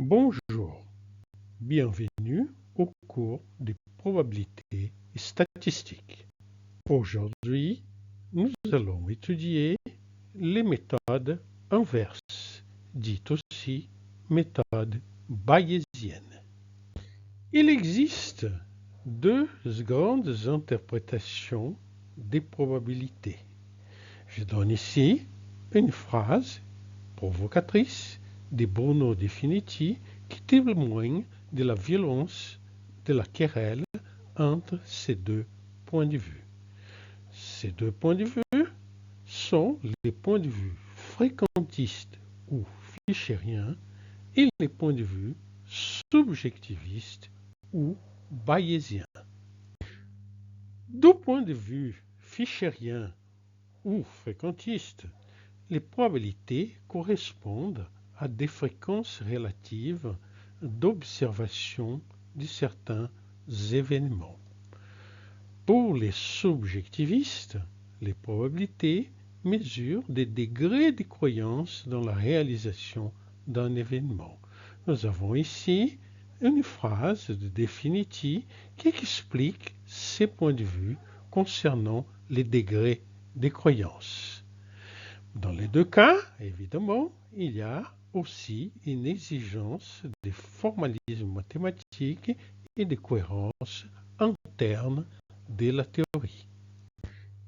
Bonjour, bienvenue au cours des probabilités et statistiques. Aujourd'hui, nous allons étudier les méthodes inverses, dites aussi méthodes bayésiennes. Il existe deux grandes interprétations des probabilités. Je donne ici une phrase provocatrice de Bruno De Finetti qui témoigne de la violence de la querelle entre ces deux points de vue. Ces deux points de vue sont les points de vue fréquentistes ou fichériens et les points de vue subjectivistes ou bayésiens. Du point de vue fichérien ou fréquentiste, les probabilités correspondent à des fréquences relatives d'observation de certains événements. Pour les subjectivistes, les probabilités mesurent des degrés de croyance dans la réalisation d'un événement. Nous avons ici une phrase de De Finetti qui explique ces points de vue concernant les degrés de croyance. Dans les deux cas, évidemment, il y a aussi une exigence de formalisme mathématique et de cohérence interne de la théorie.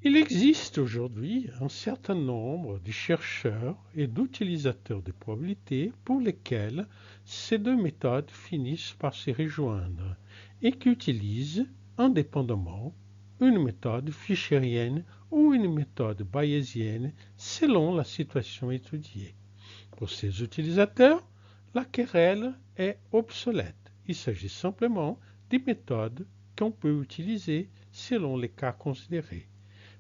Il existe aujourd'hui un certain nombre de chercheurs et d'utilisateurs de probabilité pour lesquels ces deux méthodes finissent par se rejoindre et qui utilisent indépendamment une méthode fichérienne ou une méthode bayésienne selon la situation étudiée. Pour ces utilisateurs, la querelle est obsolète. Il s'agit simplement des méthodes qu'on peut utiliser selon les cas considérés.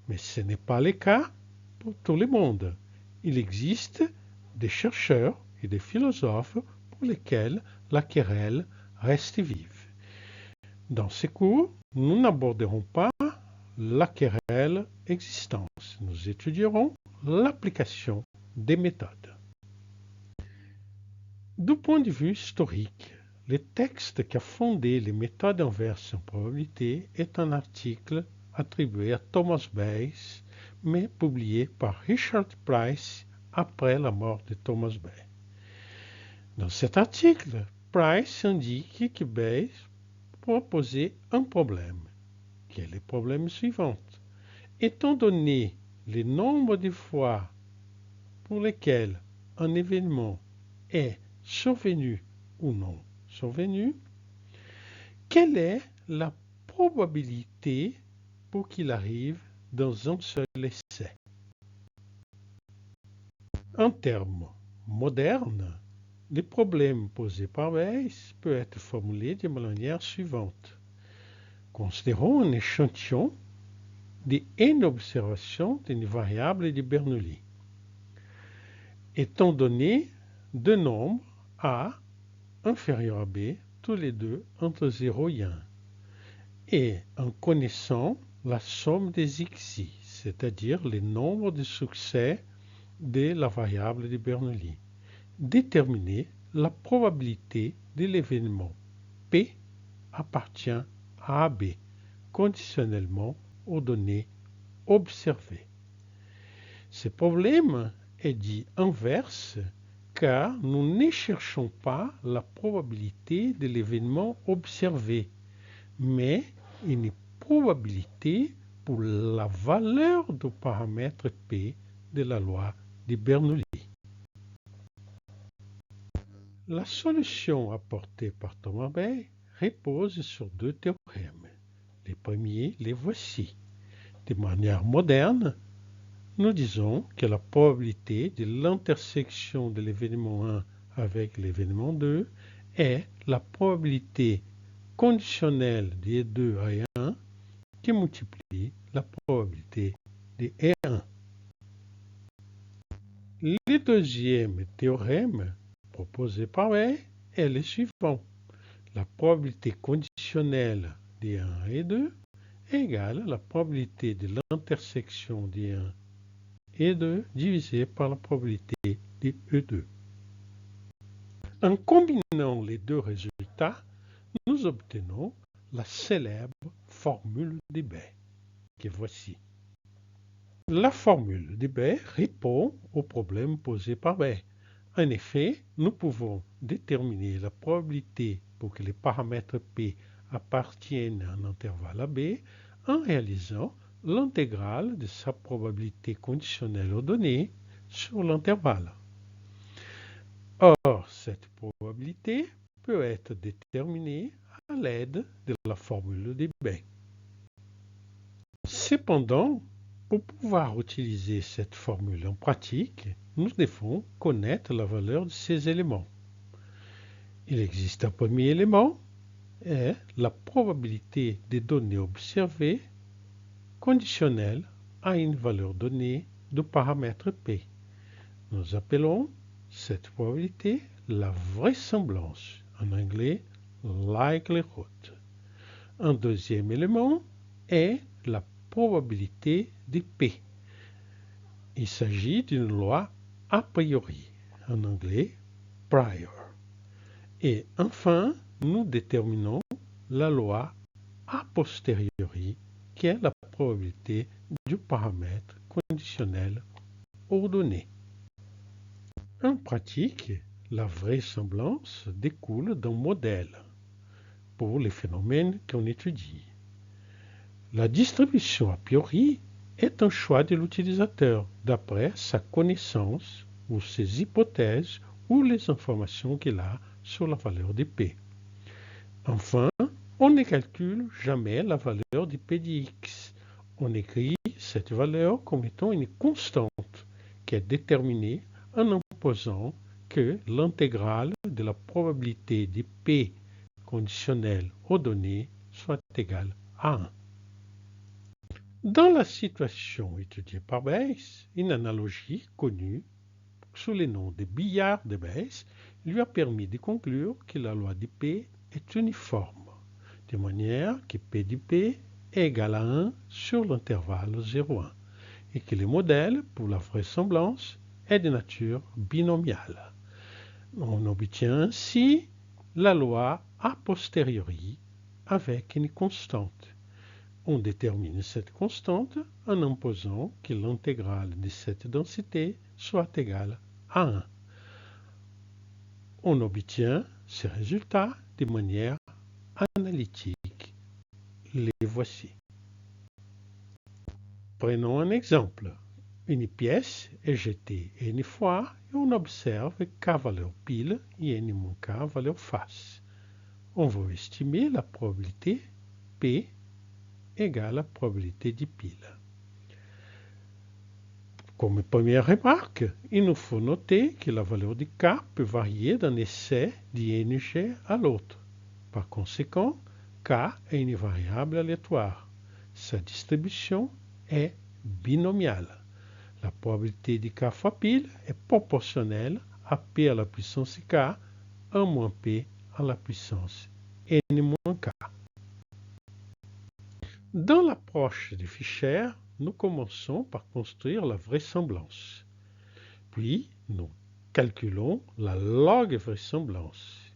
Mais ce n'est pas le cas pour tout le monde. Il existe des chercheurs et des philosophes pour lesquels la querelle reste vive. Dans ces cours, nous n'aborderons pas la querelle existence. Nous étudierons l'application des méthodes. Du point de vue historique, le texte qui a fondé les méthodes inverses en probabilité est un article attribué à Thomas Bayes, mais publié par Richard Price après la mort de Thomas Bayes. Dans cet article, Price indique que Bayes proposait un problème, qui est le problème suivant. Étant donné le nombre de fois pour lesquelles un événement est survenu ou non survenu, quelle est la probabilité pour qu'il arrive dans un seul essai? En termes modernes, le problème posé par Bayes peut être formulé de la manière suivante. Considérons un échantillon de n observations d'une variable de Bernoulli. Étant donné deux nombres A inférieurs à B, tous les deux entre 0 et 1, et en connaissant la somme des xi, c'est-à-dire le nombre de succès de la variable de Bernoulli, déterminer la probabilité de l'événement P appartient à AB, conditionnellement aux données observées. Ce problème est dit inverse car nous ne cherchons pas la probabilité de l'événement observé, mais une probabilité pour la valeur du paramètre P de la loi de Bernoulli. La solution apportée par Thomas Bayes repose sur deux théorèmes. Les premiers, les voici. De manière moderne, nous disons que la probabilité de l'intersection de l'événement 1 avec l'événement 2 est la probabilité conditionnelle de E2 à E1 qui multiplie la probabilité de E1. Le deuxième théorème proposé par Bayes est le suivant. La probabilité conditionnelle de 1 et 2 est égale à la probabilité de l'intersection de 1 et 2 divisé par la probabilité de E2. En combinant les deux résultats, nous obtenons la célèbre formule d'Hébert, que voici. La formule d'Hébert répond au problème posé par Baire. En effet, nous pouvons déterminer la probabilité pour que les paramètres P appartiennent à un intervalle AB en réalisant l'intégrale de sa probabilité conditionnelle aux données sur l'intervalle. Or, cette probabilité peut être déterminée à l'aide de la formule d'Hébert. Cependant, pour pouvoir utiliser cette formule en pratique, nous devons connaître la valeur de ces éléments. Il existe un premier élément, est la probabilité des données observées conditionnelle à une valeur donnée du paramètre P. Nous appelons cette probabilité la vraisemblance, en anglais likelihood. Un deuxième élément est la probabilité de P. Il s'agit d'une loi a priori, en anglais prior. Et enfin, nous déterminons la loi a posteriori, qui est la probabilité du paramètre conditionnel aux données. En pratique, la vraisemblance découle d'un modèle pour les phénomènes qu'on étudie. La distribution a priori est un choix de l'utilisateur d'après sa connaissance ou ses hypothèses ou les informations qu'il a sur la valeur de P. Enfin, on ne calcule jamais la valeur de P de x. On écrit cette valeur comme étant une constante qui est déterminée en imposant que l'intégrale de la probabilité de P conditionnelle aux données soit égale à 1. Dans la situation étudiée par Bayes, une analogie connue sous le nom de billard de Bayes lui a permis de conclure que la loi de P est uniforme, de manière que P de P est égal à 1 sur l'intervalle 0,1 et que le modèle pour la vraisemblance est de nature binomiale. On obtient ainsi la loi a posteriori avec une constante. On détermine cette constante en imposant que l'intégrale de cette densité soit égale à 1. On obtient ces résultats de manière analytique. Les voici. Prenons un exemple. Une pièce est jetée n fois et on observe k valeur pile et n-k valeur face. On veut estimer la probabilité P égale à la probabilité de pile. Comme première remarque, il nous faut noter que la valeur de k peut varier d'un essai d'ING à l'autre. Par conséquent, k est une variable aléatoire. Sa distribution est binomiale. La probabilité de k fois pile est proportionnelle à p à la puissance k, 1 moins p à la puissance n moins k. Dans l'approche de Fisher, nous commençons par construire la vraisemblance. Puis, nous calculons la log-vraisemblance.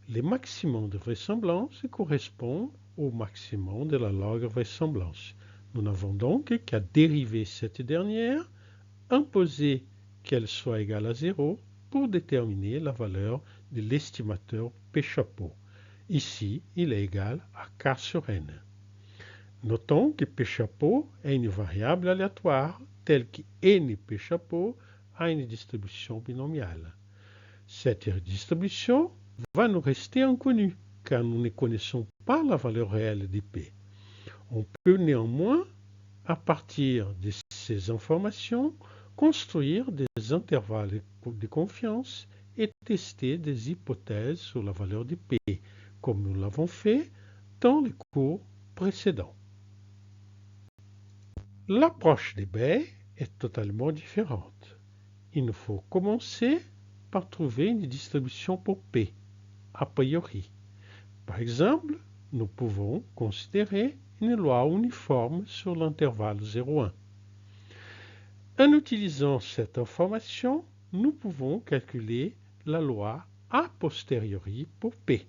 Les maximums de vraisemblance correspondent au maximum de la log-vraisemblance. Nous n'avons donc qu'à dériver cette dernière, imposer qu'elle soit égale à 0 pour déterminer la valeur de l'estimateur P chapeau. Ici, il est égal à K sur N. Notons que P chapeau est une variable aléatoire telle que N P chapeau a une distribution binomiale. Cette distribution va nous rester inconnue car nous ne connaissons pas la valeur réelle de P. On peut néanmoins, à partir de ces informations, construire des intervalles de confiance et tester des hypothèses sur la valeur de P, comme nous l'avons fait dans les cours précédents. L'approche des baies est totalement différente. Il nous faut commencer par trouver une distribution pour P, a priori. Par exemple, nous pouvons considérer une loi uniforme sur l'intervalle 0,1. En utilisant cette information, nous pouvons calculer la loi a posteriori pour P.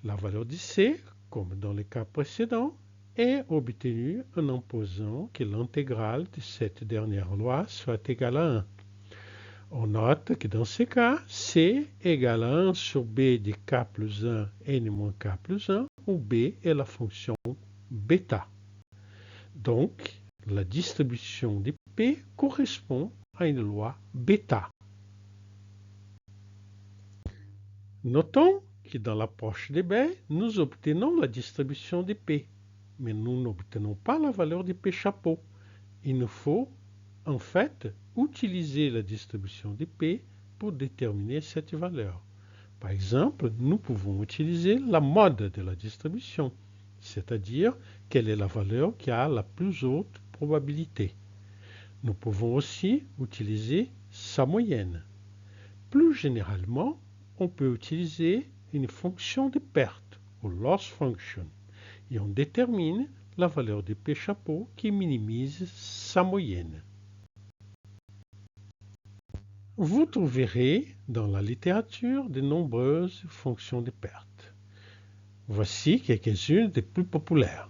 La valeur de C, comme dans le cas précédent, est obtenue en imposant que l'intégrale de cette dernière loi soit égale à 1. On note que dans ce cas, C égale à 1 sur B de K plus 1 n moins K plus 1, où B est la fonction bêta. Donc, la distribution de P correspond à une loi bêta. Notons que dans l'approche de B, nous obtenons la distribution de P, mais nous n'obtenons pas la valeur de P chapeau. Il nous faut en fait utiliser la distribution de P pour déterminer cette valeur. Par exemple, nous pouvons utiliser la mode de la distribution, c'est-à-dire quelle est la valeur qui a la plus haute probabilité. Nous pouvons aussi utiliser sa moyenne. Plus généralement, on peut utiliser une fonction de perte, ou loss function, et on détermine la valeur de P chapeau qui minimise sa moyenne. Vous trouverez dans la littérature de nombreuses fonctions de perte. Voici quelques-unes des plus populaires.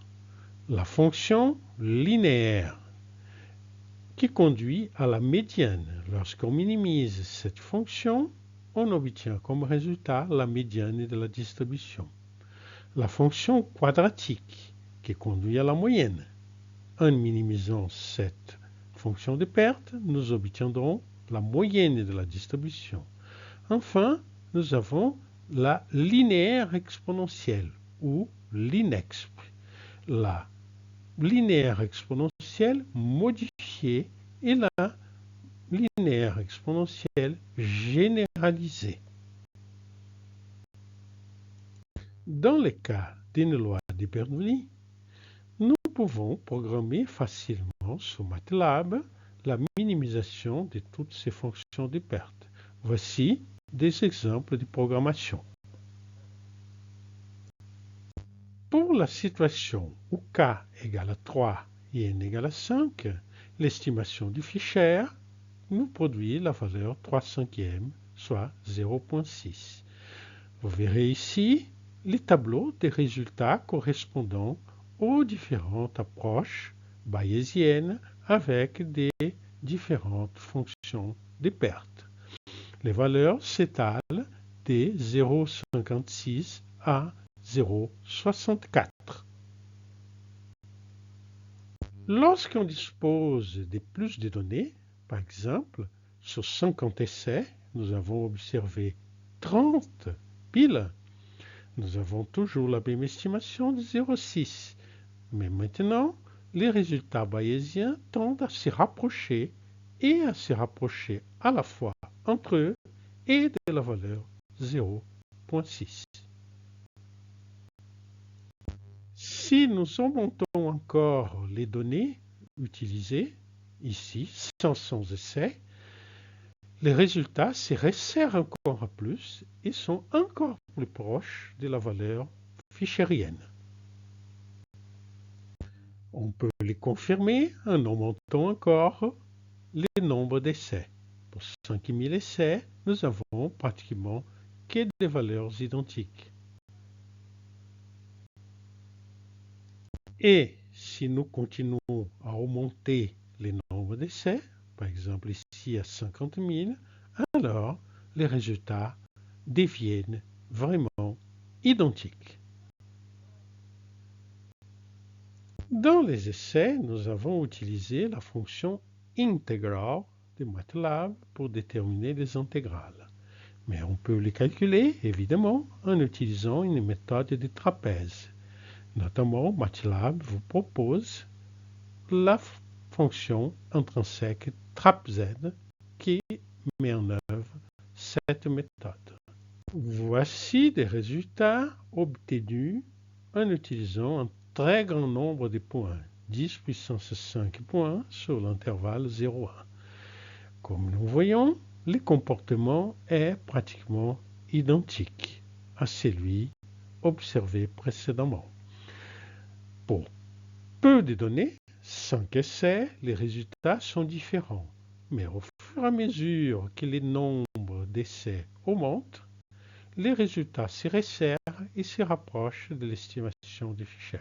La fonction linéaire, qui conduit à la médiane. Lorsqu'on minimise cette fonction, on obtient comme résultat la médiane de la distribution. La fonction quadratique, qui conduit à la moyenne. En minimisant cette fonction de perte, nous obtiendrons la moyenne de la distribution. Enfin, nous avons la linéaire exponentielle, ou l'INEXP. La linéaire exponentielle modifiée et la linéaire exponentielle généralisée. Dans le cas d'une loi de Bernoulli, nous pouvons programmer facilement sur MATLAB la minimisation de toutes ces fonctions de perte. Voici des exemples de programmation. Pour la situation où k égale à 3 et n égale à 5, l'estimation du Fisher nous produit la valeur 3/5, soit 0,6. Vous verrez ici les tableaux des résultats correspondant aux différentes approches bayésiennes avec des différentes fonctions de perte. Les valeurs s'étalent de 0,56 à 0,64. Lorsqu'on dispose de plus de données, par exemple, sur 50 essais, nous avons observé 30 piles, nous avons toujours la même estimation de 0,6. Mais maintenant, les résultats bayésiens tendent à se rapprocher et à se rapprocher à la fois entre eux et de la valeur 0,6. Si nous augmentons encore les données utilisées, ici 500 essais, les résultats se resserrent encore à plus et sont encore plus proches de la valeur fischérienne. On peut les confirmer en augmentant encore les nombres d'essais. Pour 5000 essais, nous avons pratiquement que des valeurs identiques. Et si nous continuons à augmenter les nombres d'essais, par exemple ici à 50 000, alors les résultats deviennent vraiment identiques. Dans les essais, nous avons utilisé la fonction integral de MATLAB pour déterminer les intégrales. Mais on peut les calculer, évidemment, en utilisant une méthode de trapèze. Notamment, MATLAB vous propose la fonction intrinsèque trapz qui met en œuvre cette méthode. Voici des résultats obtenus en utilisant un très grand nombre de points, 10 puissance 5 points sur l'intervalle 0,1. Comme nous voyons, le comportement est pratiquement identique à celui observé précédemment. Pour peu de données, 5 essais, les résultats sont différents. Mais au fur et à mesure que les nombres d'essais augmentent, les résultats se resserrent et se rapprochent de l'estimation de Fisher.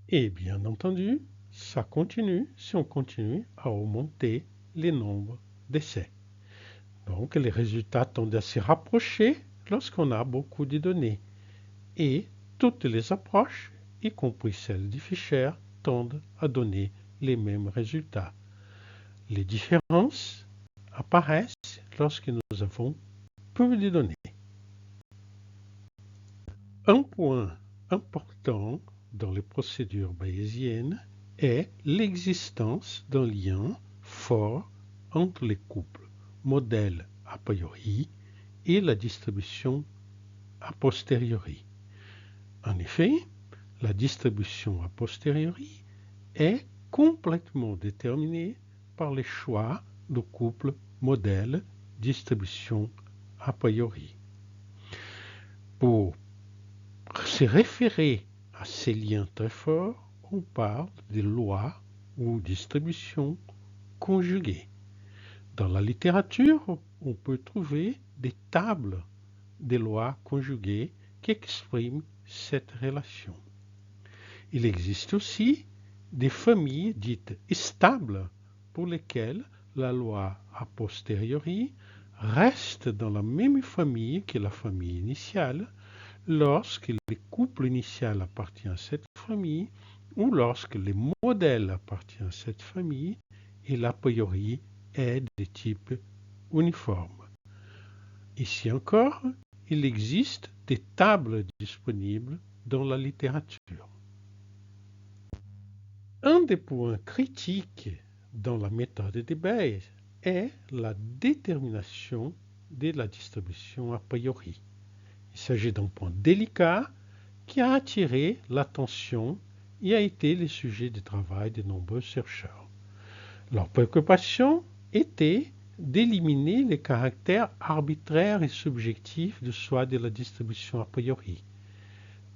Et bien entendu, ça continue si on continue à augmenter les nombres d'essais. Donc les résultats tendent à se rapprocher lorsqu'on a beaucoup de données. Et toutes les approches, y compris celles de Fisher, tendent à donner les mêmes résultats. Les différences apparaissent lorsque nous avons peu de données. Un point important dans les procédures bayésiennes est l'existence d'un lien fort entre les couples modèle a priori et la distribution a posteriori. En effet, la distribution a posteriori est complètement déterminée par les choix de couple modèle distribution a priori. Pour se référer à ces liens très forts, on parle de lois ou distributions conjuguées. Dans la littérature, on peut trouver des tables de lois conjuguées qui expriment cette relation. Il existe aussi des familles dites stables pour lesquelles la loi a posteriori reste dans la même famille que la famille initiale lorsque le couple initial appartient à cette famille ou lorsque le modèle appartient à cette famille et l'a priori est de type uniforme. Ici encore, il existe des tables disponibles dans la littérature. Un des points critiques dans la méthode de Bayes est la détermination de la distribution a priori. Il s'agit d'un point délicat qui a attiré l'attention et a été le sujet de travail de nombreux chercheurs. Leur préoccupation était d'éliminer les caractères arbitraires et subjectifs du choix de la distribution a priori.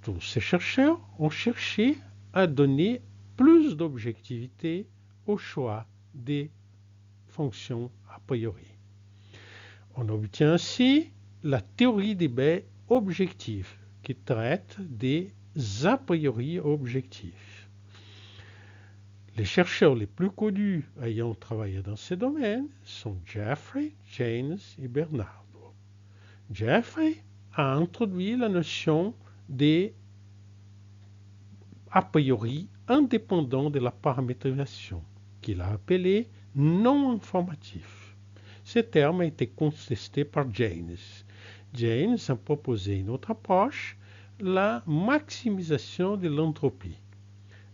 Tous ces chercheurs ont cherché à donner plus d'objectivité au choix des fonctions a priori. On obtient ainsi la théorie des baies objectives qui traite des a priori objectifs. Les chercheurs les plus connus ayant travaillé dans ce domaine sont Jeffrey, Jaynes et Bernardo. Jeffrey a introduit la notion des a priori indépendants de la paramétrisation, qu'il a appelé non informatif. Ce terme a été contesté par Jaynes. Jaynes a proposé une autre approche, la maximisation de l'entropie.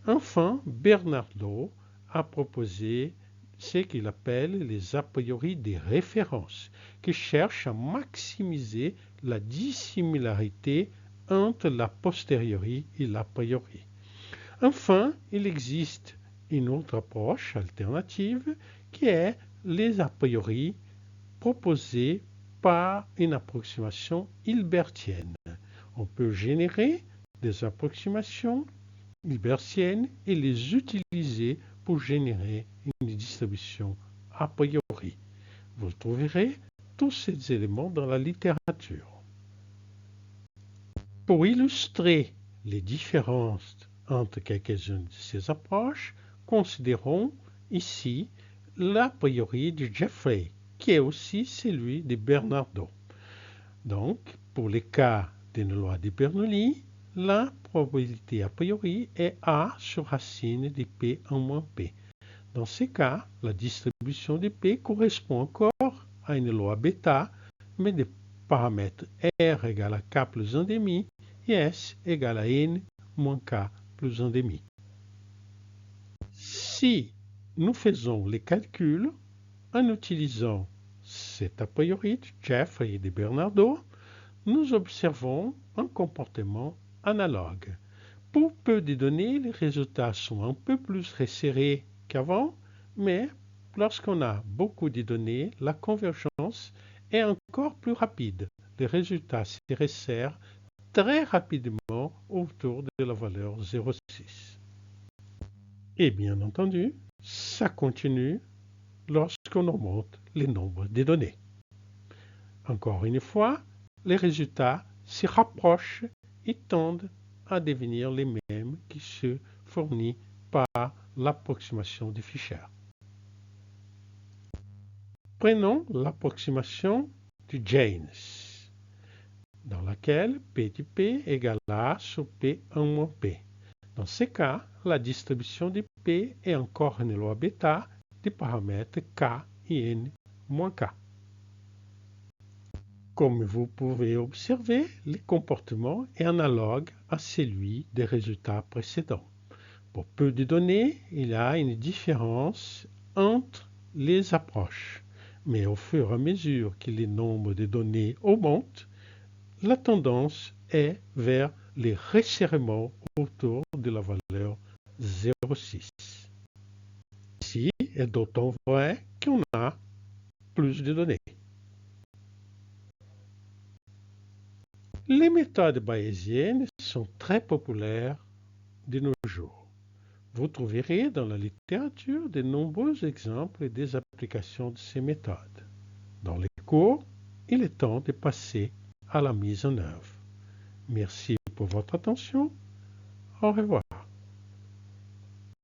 Enfin, Bernardo a proposé ce qu'il appelle les a priori des références, qui cherchent à maximiser la dissimilarité entre l'a posteriori et l'a priori. Enfin, il existe une autre approche alternative qui est les a priori proposés par une approximation hilbertienne. On peut générer des approximations hilbertiennes et les utiliser pour générer une distribution a priori. Vous trouverez tous ces éléments dans la littérature. Pour illustrer les différences entre quelques-unes de ces approches, considérons ici l'a priori de Jeffrey, qui est aussi celui de Bernardo. Donc, pour les cas d'une loi de Bernoulli, la probabilité a priori est A sur racine de P en moins P. Dans ces cas, la distribution de P correspond encore à une loi bêta, mais des paramètres R égale à K plus 1,5 et S égale à N moins K plus 1,5. Si nous faisons les calculs en utilisant cet a priori de Jeffrey et de Bernardo, nous observons un comportement analogue. Pour peu de données, les résultats sont un peu plus resserrés qu'avant, mais lorsqu'on a beaucoup de données, la convergence est encore plus rapide. Les résultats se resserrent très rapidement autour de la valeur 0,6. Et bien entendu, ça continue lorsqu'on augmente les nombres de données. Encore une fois, les résultats se rapprochent et tendent à devenir les mêmes que ceux fournis par l'approximation de Fisher. Prenons l'approximation de Jaynes, dans laquelle P de P égale A sur P1 moins P. Dans ce cas, la distribution de P est encore une loi bêta des paramètres K et N moins K. Comme vous pouvez observer, le comportement est analogue à celui des résultats précédents. Pour peu de données, il y a une différence entre les approches, mais au fur et à mesure que le nombre de données augmente, la tendance est vers le resserrement autour de la valeur 0,6. Ceci est d'autant vrai qu'on a plus de données. Les méthodes bayésiennes sont très populaires de nos jours. Vous trouverez dans la littérature de nombreux exemples des applications de ces méthodes. Dans les cours, il est temps de passer à la mise en œuvre. Merci pour votre attention. Au revoir.